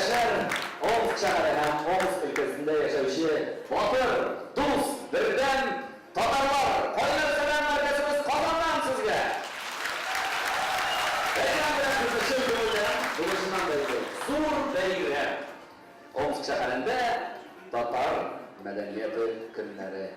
Yaşar, Omsk şehri hem Omsk ülkesinde yaşayışı Batır, Duz, birden Tatarlar, Koylar Selam Merkezimiz Kazan'dan sizge. Ekran bilen kızışın gönülden, buluşundan belli. Sur Beyre. Omsk şehrinde Tatar medeniyeti günleri.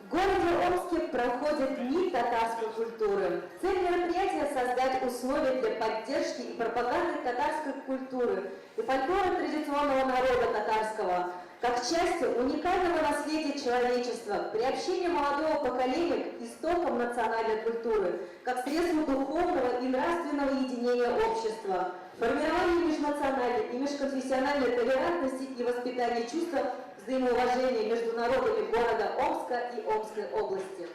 В городе Омске проходят Дни татарской культуры. Цель мероприятия – создать условия для поддержки и пропаганды татарской культуры и фольклора традиционного народа татарского, как части уникального наследия человечества, приобщение молодого поколения к истокам национальной культуры, как средство духовного и нравственного единения общества, формирование межнациональной и межконфессиональной толерантности и воспитание чувства взаимоуважения между народами города Омска и Омской области.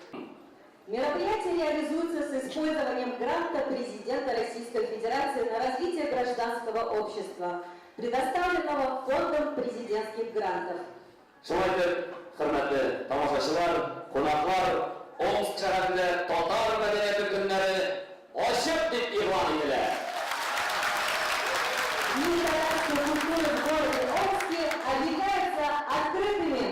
Мероприятие реализуется с использованием гранта президента Российской Федерации на развитие гражданского общества, предоставленного Фондом президентских грантов. Şuaydır, hürmetli tamaşaçılar, konaklar, Omsk şehrinde Tatar medeniyeti günleri açık dip ilan edilir. Дни татарской культуры в городе Омске объявляются открытыми.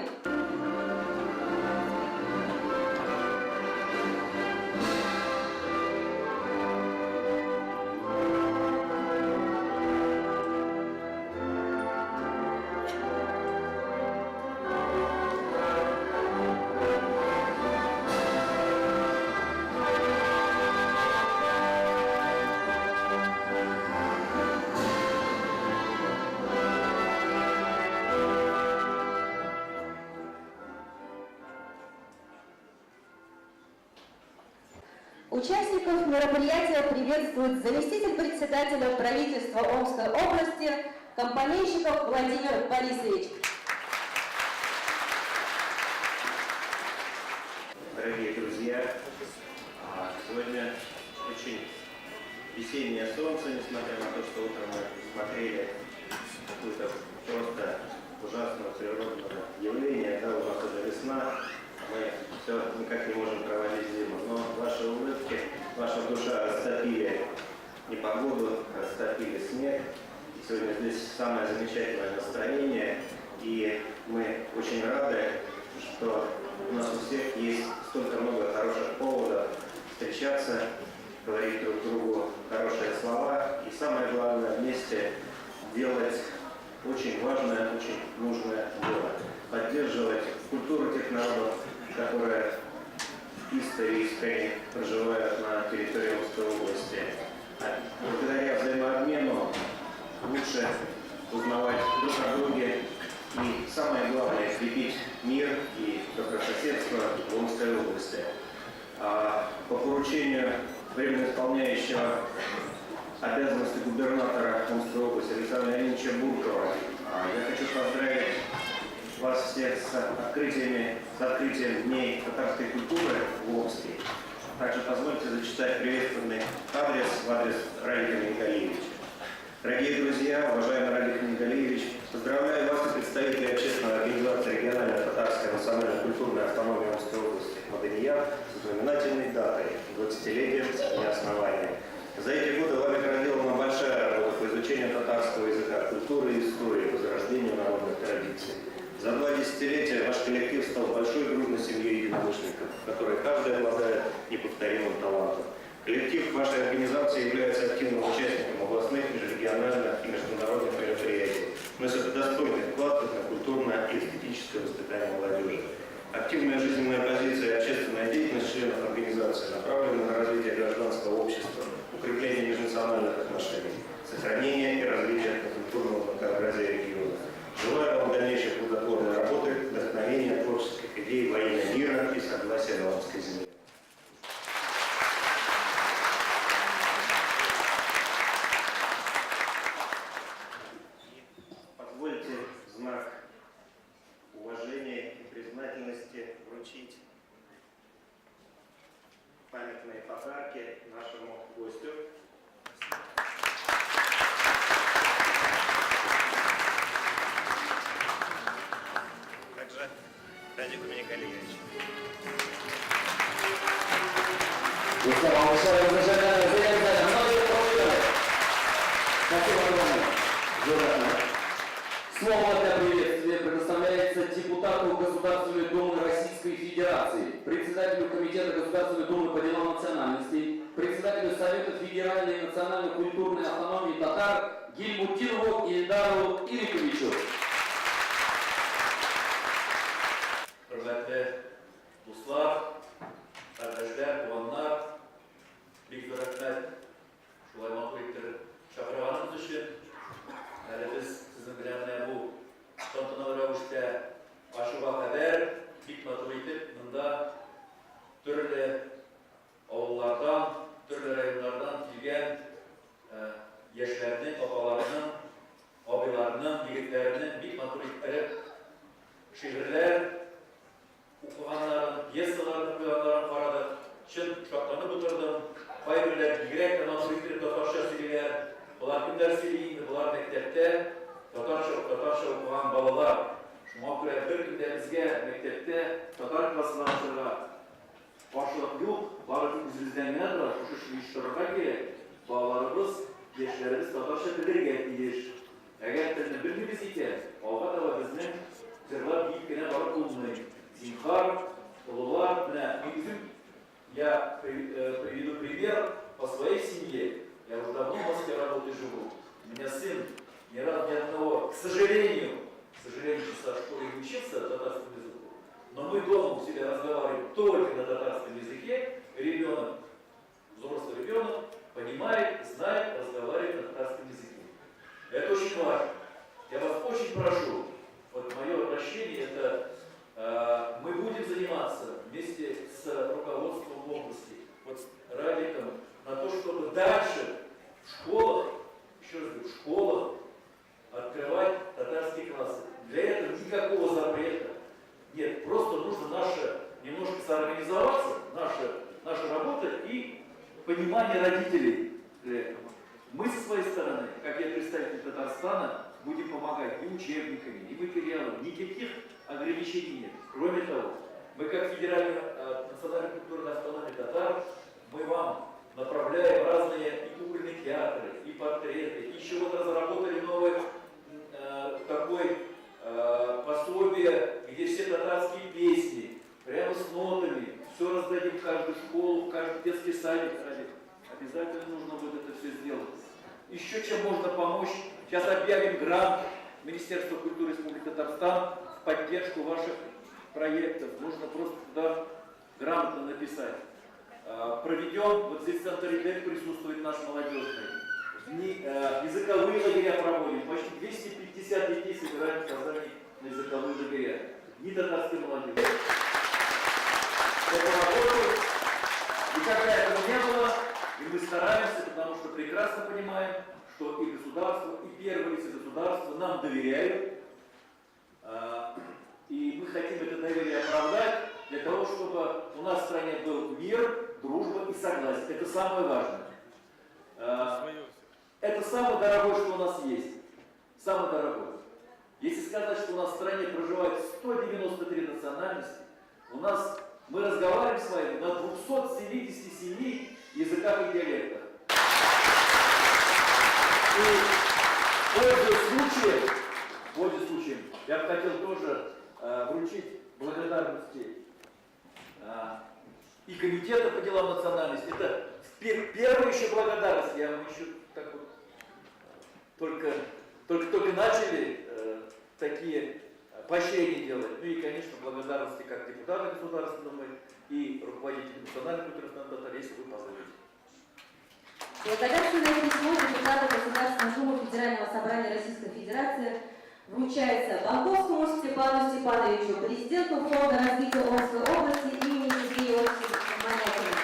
Участников мероприятия приветствует заместитель председателя правительства Омской области Компанейщиков Владимир Борисович. Дорогие друзья, сегодня очень весеннее солнце, несмотря на то, что утром мы смотрели какое-то просто ужасное природное явление, да, у нас уже весна, мы все никак не можем проводить зиму. Но ваши улыбки, ваша душа растопили непогоду, растопили снег. И сегодня здесь самое замечательное настроение. И мы очень рады, что у нас у всех есть столько много хороших поводов встречаться, говорить друг другу хорошие слова. И самое главное, вместе делать очень важное, очень нужное дело. Поддерживать культуру тех народов, которые искренне проживают на территории Омской области. Благодаря взаимообмену лучше узнавать друг о друге и, самое главное, крепить мир и добрососедство в Омской области. По поручению временно исполняющего обязанности губернатора Омской области Александра Леонидовича Буркова я хочу поздравить вас всех с открытием Дней татарской культуры в Омске. Также позвольте зачитать приветственный адрес в адрес Радика Николаевича. Дорогие друзья, уважаемый Радик Николаевич, поздравляю вас и представителей общественной организации региональная татарская национальная культурная автономия Омской области Мадания с знаменательной датой 20-летием со дня основания. За эти годы вами проделана большая работа по изучению татарского языка, культуры и истории, возрождению народных традиций. За 2 десятилетия ваш коллектив стал большой дружной семьей единомышленников, в которой каждый обладает неповторимым талантом. Коллектив вашей организации является активным участником областных, межрегиональных и международных мероприятий, носит достойный вклад на культурное и эстетическое воспитание молодежи. Активная жизненная позиция и общественная деятельность членов организации направлена на развитие гражданского общества, укрепление межнациональных отношений, сохранение и развитие культурного многообразия региона. Желаю вам дальнейшей плодотворной работы, вдохновения, творческих идей во имя мира и согласия на Омской земле. Позвольте знак уважения и признательности вручить памятные подарки нашему гостю. Радику Николаевичу. Спасибо огромное. Слово для приветствия предоставляется депутату Государственной Думы Российской Федерации, председателю Комитета Государственной Думы по делам национальностей, председателю Совета Федеральной и национальной культурной автономии татар Гильмутдинову Ильдару Ириковичу. Hürmetli dostlar, kardeşler, puanlar, büyük bir rahmet şulay mağduriyetleri çakırağınız için biz sizin bilen bu tantanalı rövüşte aşıva haber, büyük mağduriyetinde türlü avullardan, türlü rayonlardan gelgen yaşlarının, babalarının, abilarının, yigitlerinin büyük mağduriyetleri şehirler, okuğanların, piyesalarini koyanların karadı. Çın uçaklarını bitirdim. Kaybırlar, direkt mağduriyetleri Tatarça söyleyer. Bular kimler söyleyeyim, bular mektepte Tatarça okuğan balalar. Şuna göre bir günde bizge mektepte Tatar klaslarına başlık yok. Barık bizimizden ne kadar şu iştiraka gerek. Bağlarımız, gençlerimiz Tatarça bilir geldiğidir. Eğer tilini bilmemiz iken, alga da bizim zırhlar büyük gene barık olmayı. Зинхар, Лулар, я приведу пример по своей семье. Я уже давно в Москве работаю и живу. У меня сын ни одного, к сожалению, со школы не учился татарскому языку. Но мы дома у себя разговариваем только на татарском языке. Ребенок, взрослый ребенок, понимает, знает, разговаривает на татарском языке. Это очень важно. Я вас очень прошу, вот мое обращение, это мы будем заниматься вместе с руководством области, вот с Радиком, на то, чтобы дальше в школах, еще раз говорю, в школах открывать татарские классы. Для этого никакого запрета нет, просто нужно немножко соорганизоваться, наша работа и понимание родителей для этого. Мы со своей стороны, как я представитель Татарстана, будем помогать и учебниками, и материалами, никаких ограничений нет. Кроме того, мы как Федеральная национальная культурная автономия татар, мы вам направляем разные и кукольные театры, и портреты, и еще вот разработали новое такое пособие, где все татарские песни, прямо с нотами, все раздадим в каждую школу, в каждый детский садик. Обязательно нужно будет это все сделать. Еще чем можно помочь? Сейчас объявим грант Министерства культуры Республики Татарстан в поддержку ваших проектов. Нужно просто туда грамотно написать. Проведем, вот здесь в центре ИДЭК присутствует наш молодежный. Языковые лагеря проводим. Почти 250 детей собираем в Казани на языковые лагеря. Дни татарской молодежи. Это работает. Никогда этого не было. И мы стараемся, потому что прекрасно понимаем, что и государство, и первые лица государства нам доверяют. И мы хотим это доверие оправдать для того, чтобы у нас в стране был мир, дружба и согласие. Это самое важное. Это самое дорогое, что у нас есть. Самое дорогое. Если сказать, что у нас в стране проживает 193 национальности, мы разговариваем с вами на 277 языках и диалектах. И пользуясь случаем, я бы хотел тоже вручить благодарности и Комитета по делам национальности. Это первая еще благодарность. Я вам еще так вот только начали такие поощрения делать. Ну и, конечно, благодарности как депутата Государственной Думы и руководителя Национальной культурной автономии, если вы позволите. Благодарственное письмо депутата Государственной Думы Федерального собрания Российской Федерации вручается Банковскому Степану Степановичу, президенту Фонда развития Омской области имени Сергея Иосифовича Манякина.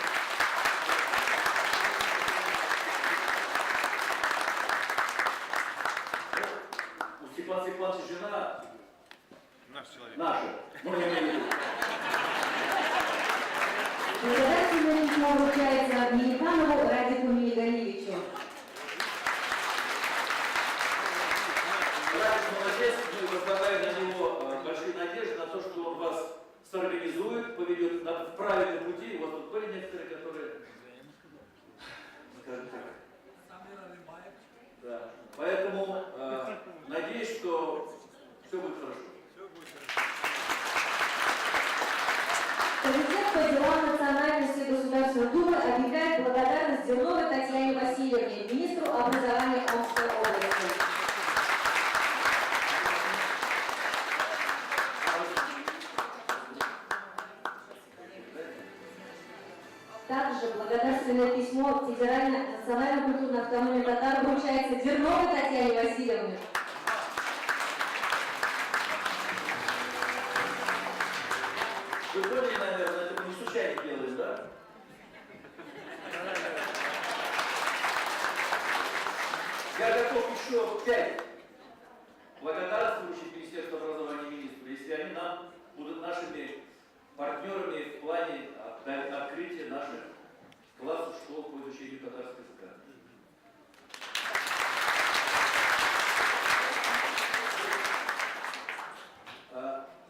У Степана Степановича жена Наш человек. наша. Ну, я имею в виду. Благодарственное письмо вручается Миниханову Радику Мигалевичу. Молодец, мы возлагаем на него большие надежды на то, что он вас сорганизует, поведет в правильном пути. Вот тут были некоторые, которые, скажем так, да. Поэтому надеюсь, что все будет хорошо. Комитет по делам национальности Государственной Думы объявляет благодарность Зерновой Татьяне Васильевне, министру образования Омской области. Также благодарственное письмо Федеральной национальной культурной автономии татар вручается Зерновой Татьяне Васильевне. Вы поняли, наверное, это не случайно делали, да? Я готов еще 5 благодарностей вручить Министерству образования и министру, если они нам будут нашими партнерами в плане открытия наших классов школ по изучению татарского языка.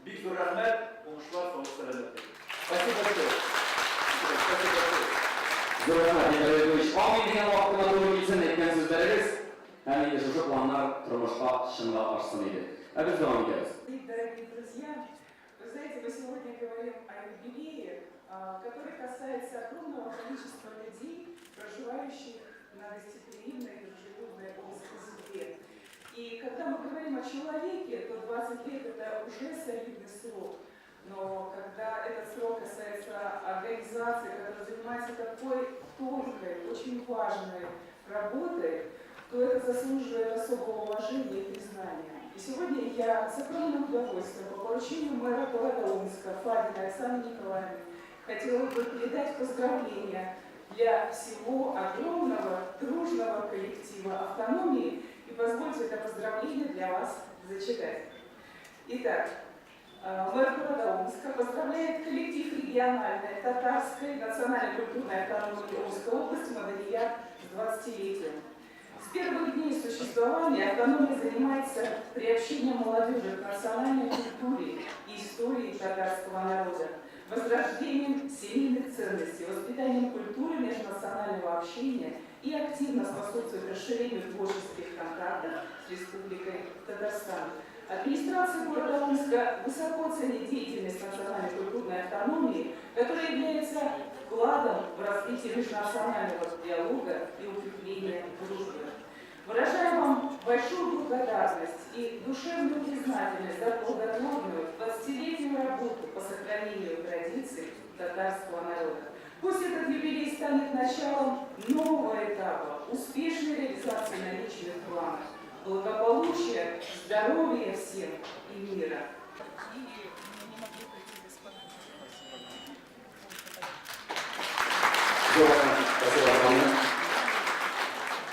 Биг Рахмет, он ушла в Саламат. Спасибо большое. Спасибо большое. Зурахмат Игоревич, ал мен деген уақытта туризмнен әйткән сүзләрегез һәм инде шушы планнар тормышка чынга ашсын иде. Без дәвам итәбез. Дорогие друзья, вы знаете, мы сегодня говорим о юбилее, который касается огромного количества людей, проживающих на гостеприимной и дружелюбной Омской земле. И когда мы говорим о человеке, то 20 лет это уже солидный срок. Но когда этот срок касается организации, которая занимается такой тонкой, очень важной работой, то это заслуживает особого уважения и признания. И сегодня я с огромным удовольствием по поручению мэра города Омска Фадиной Оксаны Николаевны хотела бы передать поздравления для всего огромного дружного коллектива автономии. И позвольте это поздравление для вас зачитать. Итак, мэр города Омска поздравляет коллектив региональной татарской национальной культурной автономии Омской области Маданияр с 20-летием. С первых дней существования автономия занимается приобщением молодежи к национальной культуре и истории татарского народа, возрождением семейных ценностей, воспитанием культуры межнационального общения и активно способствует расширению творческих контактов с Республикой Татарстан. Администрация города Омска высоко ценит деятельность национальной культурной автономии, которая является вкладом в развитие межнационального диалога и укрепление дружбы. Выражаю вам большую благодарность и душевную признательность за плодотворную 20-летнюю работу по сохранению традиций татарского народа. Пусть этот юбилей станет началом нового этапа успешной реализации наличных планов, благополучия, здоровья всем и мира. Спасибо огромное.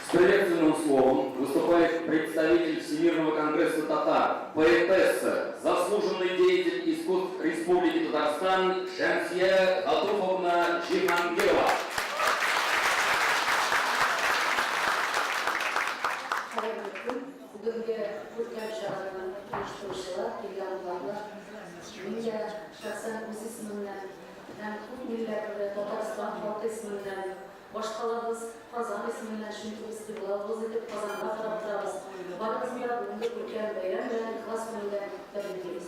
С приветственным словом выступает представитель Всемирного конгресса татар, поэтесса, заслуженный деятель искусств Республики Татарстан Шамсия Гатуфовна Джихангирова. Бүгінгі өткен шараның ұйымдастырушылар, келген менде шахсан өз исемімнен һәм күп милләтле Татарстан халкы исеменнән, башкаларыбыз Казан исеменнән, чөнки без кыйбла итеп Казанга карап торабыз. Барыбызны да бүгенге күркәм бәйрәм белән ихлас күңелдән тәбриклибез.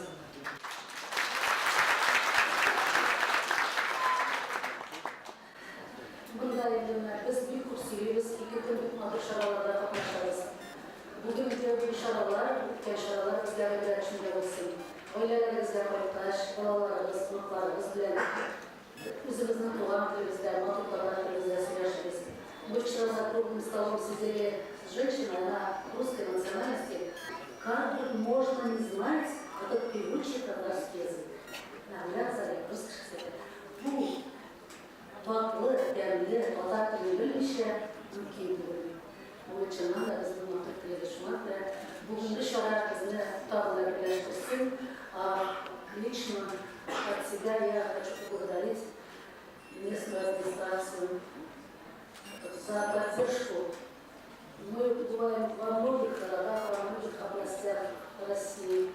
Бunda инде без бик күп сөйлибез, 2 көнлек матур шараларда катнашабыз. Bugün bu şaralar, bu şaralar bizlerle içinde olsun. Ailelerimize paylaş, balalarımız, sınıflarımız bilen özümüzün tuğan türümüzde, matutlarına türümüzde söyleşiriz. Мы вчера за круглым столом сидели с женщиной на русской национальности. Как тут можно не знать этот привычный татарский язык? Навязали, русские bu farklı, değerli, vatak bilirmişe mümkün. Onun için de bizim mutluluk yarışmak ve bugünkü şarkı bizi табыла birleştirsin. Лично от себя я хочу поблагодарить местную администрацию за поддержку. Мы бываем во многих городах, во многих областях России.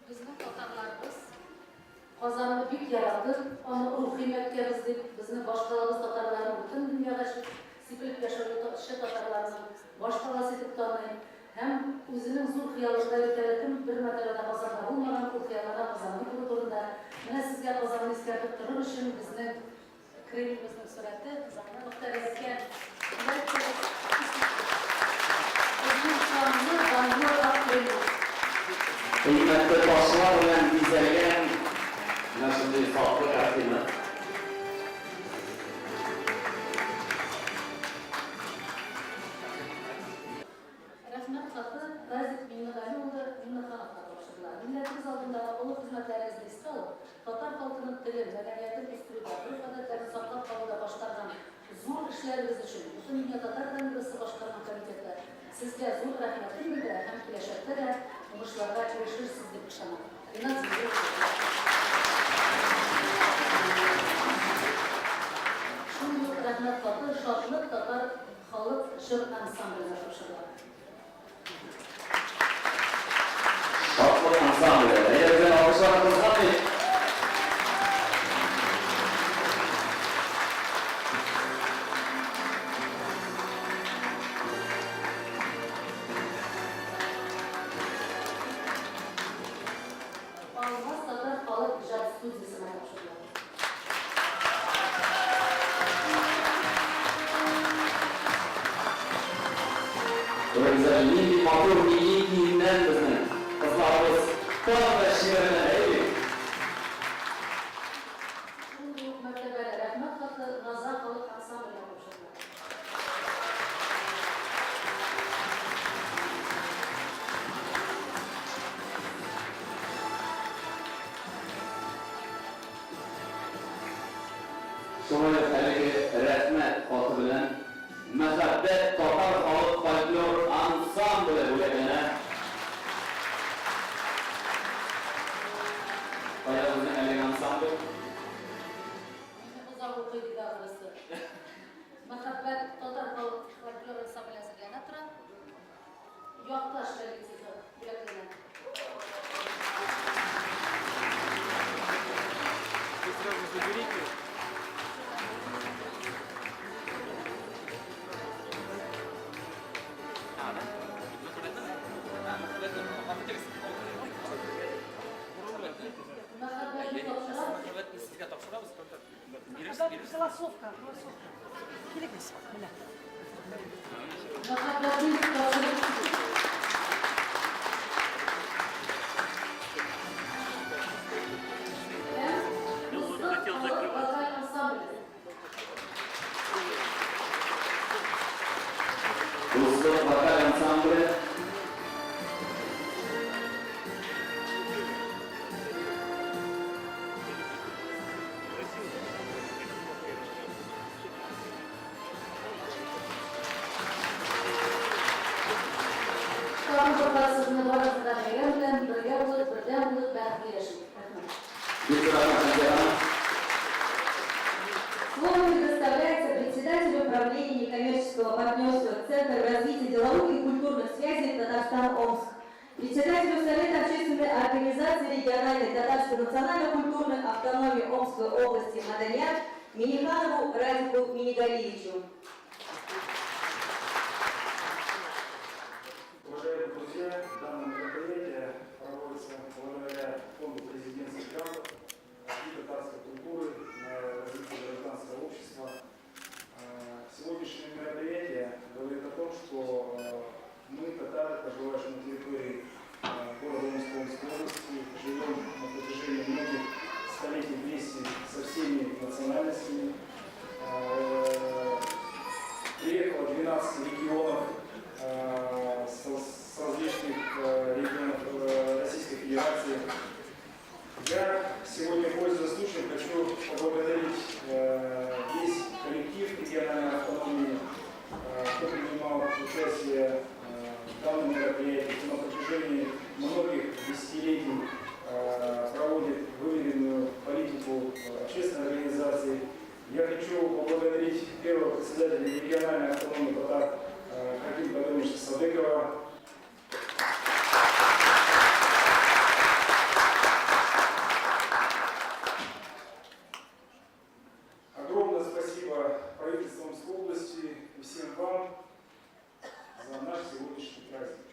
Bizning tatarlarimiz Qozonni bik yaratib, uni ulug' qiymatga bizdek bizni boshqalarimiz tatarlarni butun dunyoga sepilib yashovchi tatarlarni boshqalasi deb tanib, hem özünün zor hıyalında öteledim, bir metrede kazanma bulmadan bu hıyallara kazanma kurulunda. Mene sizge kazanma iskatip durur için bizden kremimizin sureti kazanma muhterezken. Özünün şanlı, banyo, akreyi. Hikmetli başlar bilen bizlergen nasıl farklı kartını. Rahmet katı, Razit Minnegani oldu, Minneghan'la başladılar. Milletimiz aldığında ulu hizmetlerinizi liste alıp, Tatar halkının dili, medeniyetin üstünü ve bu adetlerini saklap kalıda başlardan zor işleriniz için, bütün dünya Tatar Kongresi Başkanı Komiteti, sizce zor rahmetin bildiren hem kileşette de buluşlarda erişirsizlik işlemi. İnat zilli Şimdi rahmet katı, şartlık Tatar Halk Şır Ansamblı'na başladılar. Şartlı ansamblı. Eğer güzel alkışlar kazanmayın. Almaz Tatar Halk İcat Stüdyosu'na başladılar. Böyle güzel, milli motor, milli giyimden bizim kızlarımız tam da şiirine eğilir. Şimdi mertebeli rahmet katı Nazar Halk Ansamblı'na başladılar. Şöyle haligi rahmet katı bilen Muhabbet Tatar Halk Folklor Ansamblı bo'lagini Bayramımızın haligi ansamblı. Uzak okuydu da burası. Muhabbet Tatar Halk Folklor Ansamblı'na gelenetra. Yaktaş Reliktifi bileklerine. Вы сразу заберите. Muhabbetli topçular. Sizga topshiramiz. Голосовка, голосовка. Kerakmas, mana. Muhabbetli topçular. Mustafa Bakay Ansamblı. Mustafa Bakay Ansamblı. Şuan Bakarası'nın arasında Meryem'den birden bulup berkleşim. Слово предоставляется председателю управления некоммерческого партнерства Центра развития деловых и культурных связей Татарстан-Омск, председателю Совета общественной организации региональной татарской национально-культурной автономии Омской области Маданьян Миниханову Радику Минигалиевичу. Уважаемые друзья, данное мероприятие проводится благодаря фонду президентских грантов и татарской культуры на развитие гражданского общества. Сегодняшнее мероприятие говорит о том, что мы, татары, проживающие на территории города Омской области, живем на протяжении многих столетий вместе со всеми национальностями. Приехало 12 регионов с различных регионов Российской Федерации. Я сегодня, пользуясь случаем, хочу поблагодарить весь коллектив региональной автономии, кто принимал участие в данном мероприятии, кто на протяжении многих десятилетий проводит выверенную политику общественной организации. Я хочу поблагодарить первого председателя региональной автономии Татар Хаким Кадымовича Садыкова. Огромное спасибо правительству Омской области и всем вам за наш сегодняшний праздник.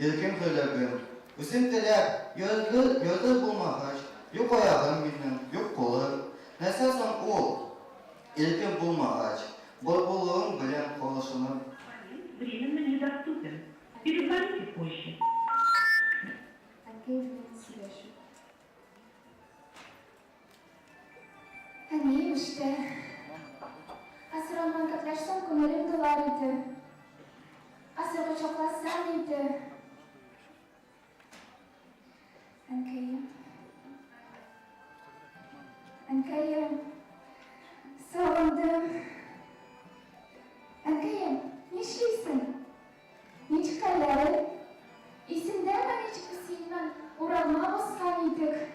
ilkim söylebim. Üsim tilep, yolda bulmağaç, yok ayağım benim, yok kolum. Nesasan ol, ilkim bulmağaç, bulbuluğum bilen konuşunum. Временно недоступен. Перезвоните позже. Hani işte. Asırılman katlaşsam konularım da var idi. Asırı çoklaşsam idi. Ankayım. Savundım. Ankayım, neşlisin? Ne çıkarları? İsimde hemen hiç kısıyla uğralmaya baskanıydık.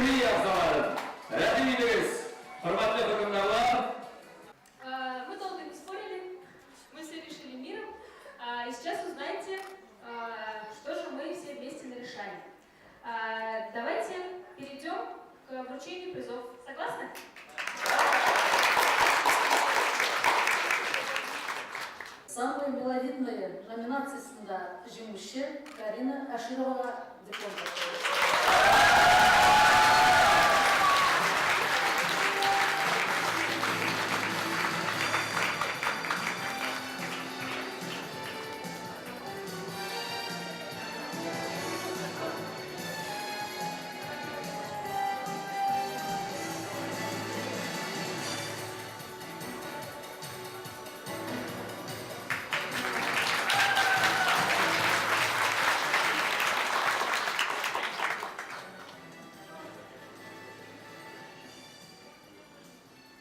жюри ағзалары. Рәдімедіңіз, құрметті тыңдармандар. Мы долго не спорили, мы все решили миром. И сейчас узнаете, что же мы все вместе нарешали. Давайте перейдем к вручению призов. Согласны? Самые миловидные номинации сында жеңуші Карина Ашироваға диплом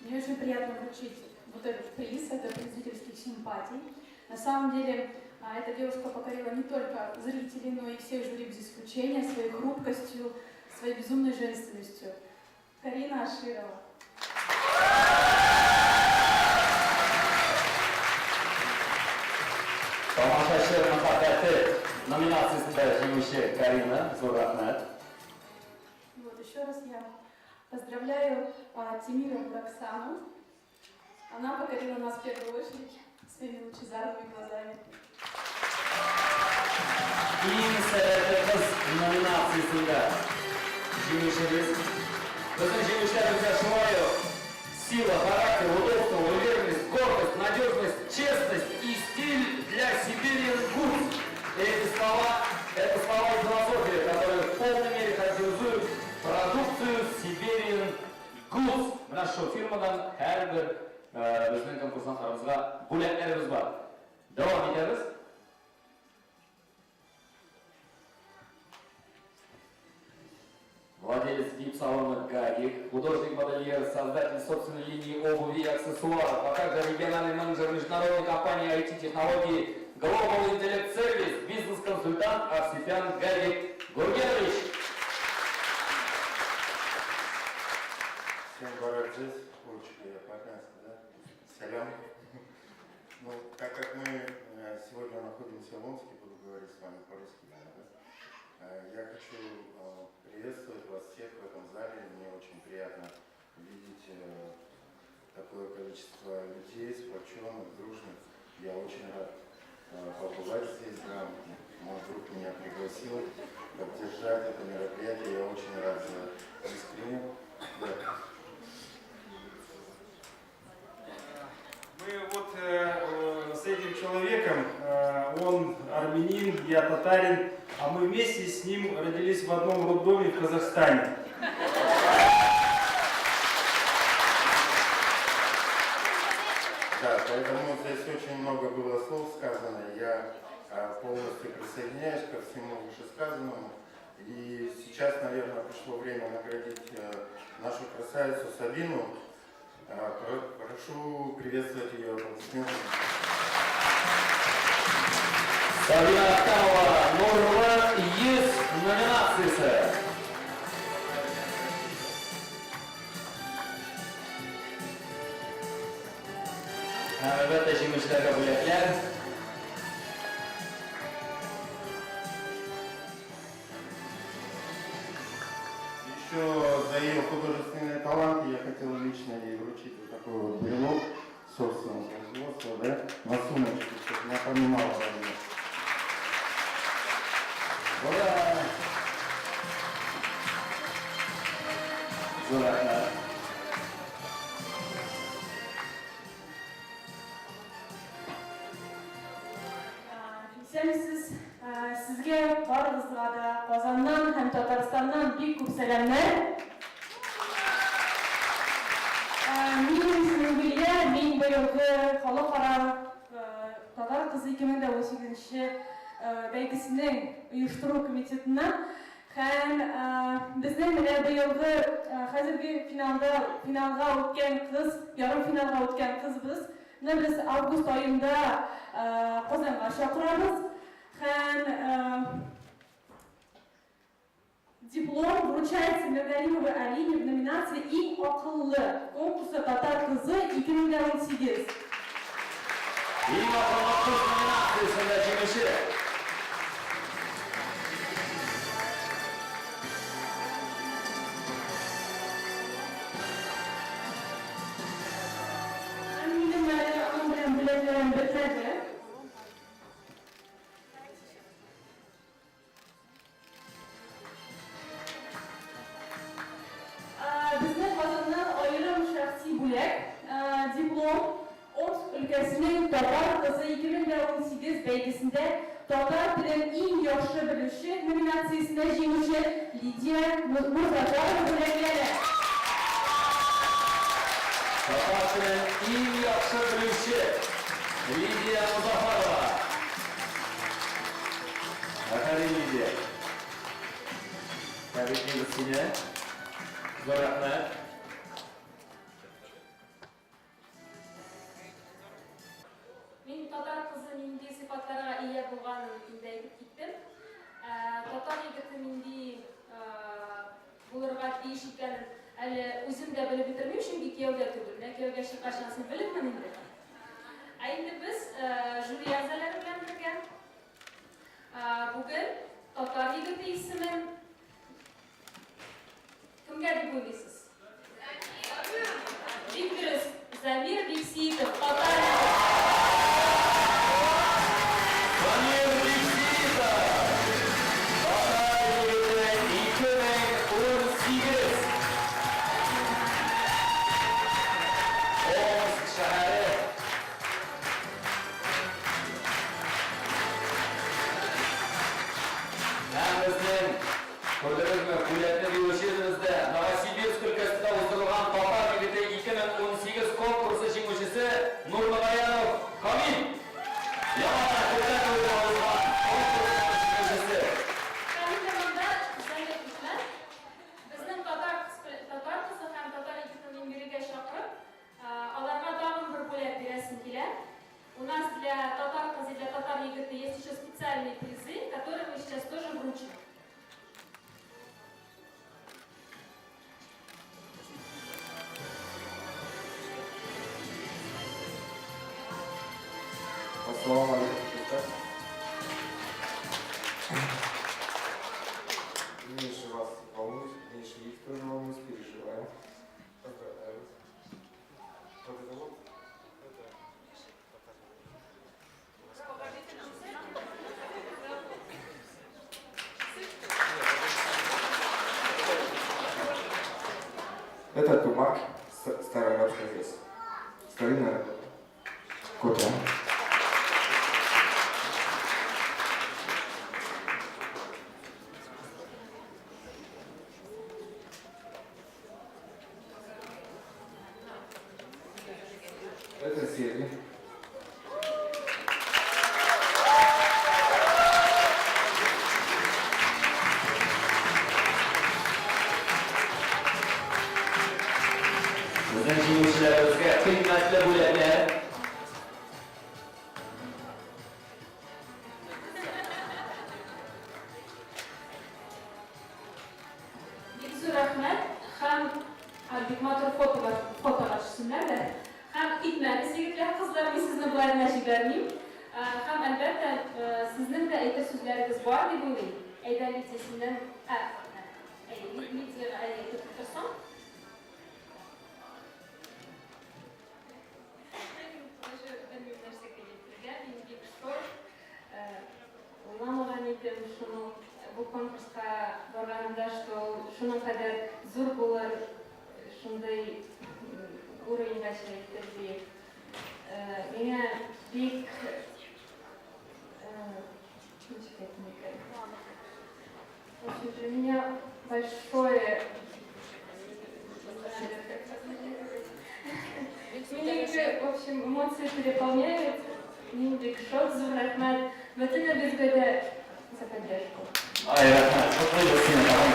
Мне очень приятно вручить вот этот приз, это приз зрительских симпатий. На самом деле, эта девушка покорила не только зрителей, но и всех жюри без исключения своей хрупкостью, своей безумной женственностью. Карина Аширова. Тамашашы махаббаты номинациясында жеңуші Карина, зор рахмет. Вот, еще раз я поздравляю Тимира Бураксану. Она покорила нас в первую очередь своими лучезарными глазами. Ең сәлетті қыз номинациясында жеңушіміз. Біздің жеңушілерімізге желаю сила, характер, удобство, уверенность, гордость, надежность, честность и стиль для Siberian Goods. Это слова из философии, которые в полной мере характеризуют продукцию Siberian Goods. Наша фирмадан әрбір біздің конкурсанттарымызға бүләклеріміз бар. Давам етеміз. Владелец гипсалона «Гагик», художник-модельер, создатель собственной линии обуви и аксессуаров, а также региональный менеджер международной компании IT-технологий Global Intellect Service, бизнес-консультант Арсифян Гагик Гургенович. Всем бараджис, очень по-армянски, да? Салям. Ну, так как мы сегодня находимся в Омске, буду говорить с вами по-русски, да? Я хочу приветствовать вас всех в этом зале. Мне очень приятно видеть такое количество людей, сплоченных, дружных. Я очень рад побывать здесь, да. Мой друг меня пригласил поддержать это мероприятие. Я очень рад за искренне. Да. Мы вот с этим человеком, он армянин, я татарин, а мы вместе с ним родились в одном роддоме в Казахстане. Да, поэтому здесь очень много было слов сказано. Я полностью присоединяюсь ко всему вышесказанному. И сейчас, наверное, пришло время наградить нашу красавицу Сабину. Прошу приветствовать ее аплодисментами. Сабина Ахтамова, Нурла, есть номинация. Albatta jingishlarga bo'layaplar. Еще за ее художественные таланты я хотел лично ей вручить вот такой вот брелок собственного производства, да, на сумочку, чтобы напоминала о ней. Ура! Здорово. Sizge barınızға да Қазаннан һәм Татарстаннан бик күп сәламнәр. Минем исемем Гөлия, мин быелгы халыкара Татар кызы 2018 бәйгесенең оештыру комитетына һәм безнең менә быелгы хәзерге финалга үткән кыз, ярым финалга үткән кызбыз. Biz август ayında Казанга чакырабыз. Һәм Диплом вручается Миргалимовой Алине в номинации «Им акыллы» конкурса «Татар кызы» 2018. İyi bakalım kız nominasyasında jübişi. Eminim onun bilen biletlerim bitmedi. Bizning Qozondan ayrim shaxsiy bo'lak diplom O't ülkəsinin Tatar qızı 2018 bəygisində Tatar dilin eng yaxshi bilişi nominatsiyasında jеңүүче Lidiya Murzafarova bo'lakları. Tatar dilin eng yaxshi biluvchi Lidiya Murzafarova. Aferin Lidiya. Tabriklaymiz seni. Zo'r rahmat. Мен татар қызы нендей сипаттарға ие болғанын айтып кеттім. Татар егіті нендей болырға тиіш екенін әлі өзім де біліп бітірмеймін, чөнки күйеуге түгіл. Күйеуге шыққашасын біліпмін енді. Енді біз жюри әзалары белән бірге бүгін татар егіті исемен кімге деп ойлайсыз? Бик дұрыс, Замир Бексеитов, татар егіті. Новосибирск өлкәсендә уздырылган Татар егете 2018 конкурсы җиңүчесе Нурлыбаянов Камил. Безнең татар кызы һәм татар егетен бирегә чакырып, аларга тагын бер бүләк бирәсем килә. У нас для татар кызы и для татар егета есть еще специальные призы, которые мы сейчас тоже вручим. Ассаламу алейкум, честно. Меньше вас волнуюсь, меньше их тоже волнуюсь, переживаем. Поздравляю вас. Вот это вот. Это тумак, старая рабская вес. Старинная работа. Копия. Это серьги. Bizning tinglovchilarimizga qimmatli bo'laklar. Бик рәхмәт һәм бик матур фотолар чыксыннар да. Һәм итмәгез егетләр, кызлар, мин сезне болай гына җибәрмим. Һәм әлбәттә сезнең дә әйтер сүзләрегез бар дип уйлыйм. Әйдәгез сезнең Лидия әйтеп торсаң. Уйламаган идем шуның бу конкурска барганымда, что шуның кадәр зур булыр, шундай уровеньга чыгып дип. Миңа бик для меня большое меня, в общем, эмоции переполняют. Мин бик шок, зур рәхмәт. Бөтен безгә дә за поддержку. Ай, рәхмәт. Котлыйбыз сине тагын.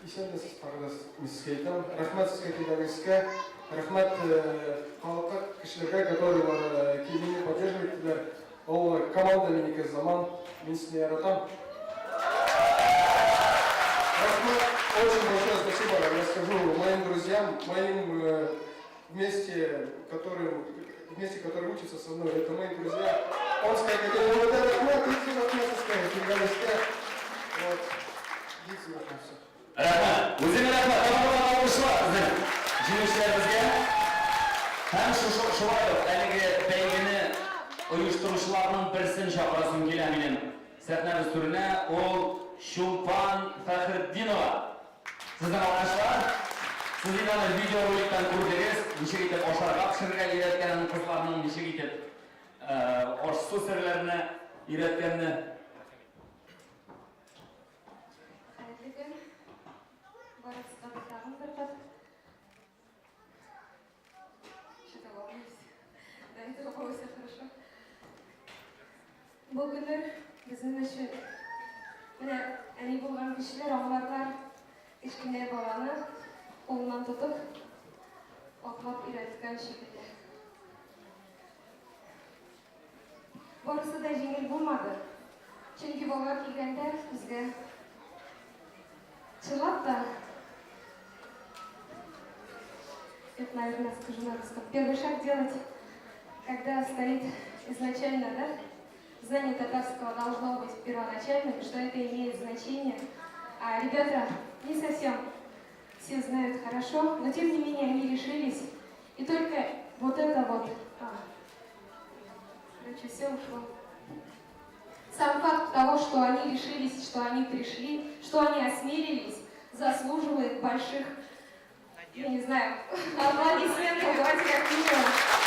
Исән дә сез парадас мискә әйтәм. Рәхмәт сезгә килгәнегезгә. Рәхмәт халыкка, кешеләргә, которые килгәнне поддерживаетеләр. Ол команда минеке заман Минский аэропорт. Очень большое спасибо, я скажу, моим друзьям, моим вместе, которые учатся со мной. Это мои друзья. Он сказал, вот этот вот, идите на место, сказать, вот. Идите на место. Rahmat. O'zingga rahmat. Taqdirlar olishlar bizning jinoyatchilarimizga. Ham shu haligi belgini uyushtiruvchilarning birisini chaqirasam keladi mening. Sahnamiz turina o'l Shulpan Faxriddinova. Sizdan olishlar. Siz yana video rolikdan ko'rdingiz. Nechta yetib oshlarga pishirgan yelayotgan qizlarning nechta yetib osh so'sirlarini yelayotganini Bu günler bizim için yani bulgan kişiler onlarla işkine bağlanı ondan tutup oklap üretken şekilde. Burası da jengil bulmadı. Çünkü baba kilgende bizge чылап да, это, наверное, скажу на русском, первый шаг делать, когда стоит изначально, да, знание татарского должно быть первоначальным, что это имеет значение. А ребята не совсем все знают хорошо, но тем не менее они решились, и только вот это вот, короче, все ушло. Сам факт того, что они решились, что они пришли, что они осмелились, заслуживает больших, я не знаю, аплодисментов, давайте как минимум.